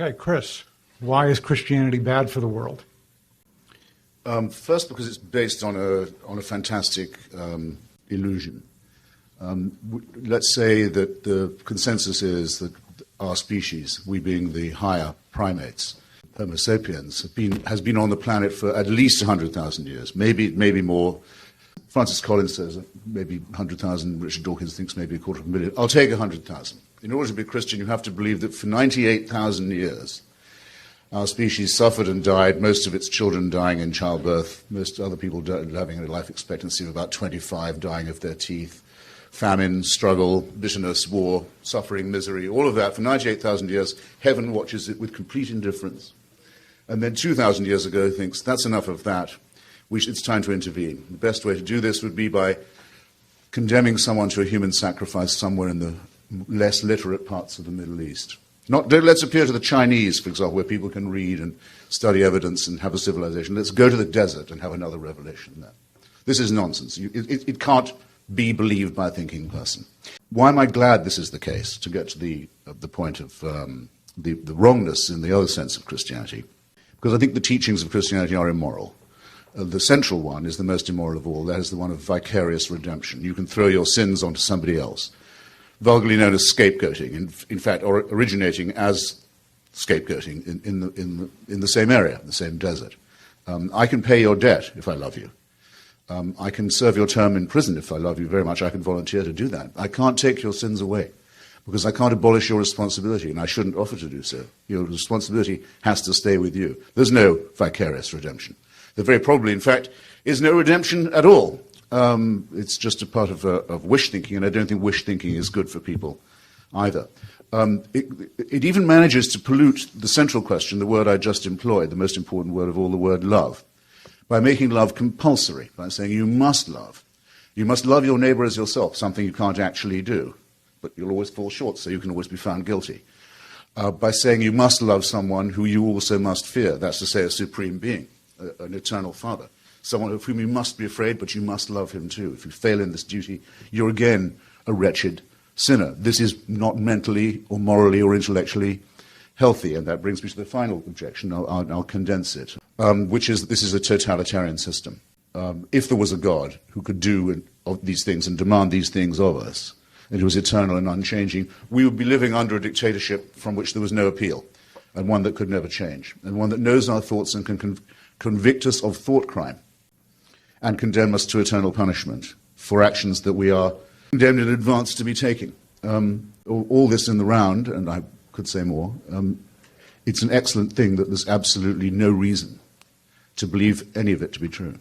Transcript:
Okay, Chris, why is Christianity bad for the world? First, because it's based on a fantastic illusion. Let's say that the consensus is that our species, we being the higher primates, Homo sapiens, has been on the planet for at least 100,000 years, maybe more. Francis Collins says maybe 100,000. Richard Dawkins thinks maybe 250,000. I'll take 100,000. In order to be Christian, you have to believe that for 98,000 years, our species suffered and died, most of its children dying in childbirth, most other people having a life expectancy of about 25, dying of their teeth, famine, struggle, bitterness, war, suffering, misery, all of that for 98,000 years. Heaven watches it with complete indifference. And then 2,000 years ago thinks, that's enough of that. It's time to intervene. The best way to do this would be by condemning someone to a human sacrifice somewhere in the less literate parts of the Middle East. Let's appeal to the Chinese, for example, where people can read and study evidence and have a civilization. Let's go to the desert and have another revelation there. This is nonsense. It can't be believed by a thinking person. Why am I glad this is the case? To get to the point of the wrongness in the other sense of Christianity. Because I think the teachings of Christianity are immoral. The central one is the most immoral of all. That is the one of vicarious redemption. You can throw your sins onto somebody else, vulgarly known as scapegoating, in fact, or originating as scapegoating in the same area, the same desert. I can pay your debt if I love you. I can serve your term in prison if I love you very much. I can volunteer to do that. I can't take your sins away because I can't abolish your responsibility, and I shouldn't offer to do so. Your responsibility has to stay with you. There's no vicarious redemption. There very probably, in fact, is no redemption at all. It's just a part of wish thinking, and I don't think wish thinking is good for people either. It even manages to pollute the central question, the word I just employed, the most important word of all, the word love, by making love compulsory, by saying you must love. You must love your neighbor as yourself, something you can't actually do, but you'll always fall short, so you can always be found guilty. By saying you must love someone who you also must fear, that's to say a supreme being, an eternal father, someone of whom you must be afraid, but you must love him too. If you fail in this duty, you're again a wretched sinner. This is not mentally or morally or intellectually healthy, and that brings me to the final objection. I'll condense it, which is that this is a totalitarian system. If there was a God who could do these things and demand these things of us, and it was eternal and unchanging, we would be living under a dictatorship from which there was no appeal, and one that could never change, and one that knows our thoughts and can convict us of thought crime and condemn us to eternal punishment for actions that we are condemned in advance to be taking. All this in the round, and I could say more, it's an excellent thing that there's absolutely no reason to believe any of it to be true.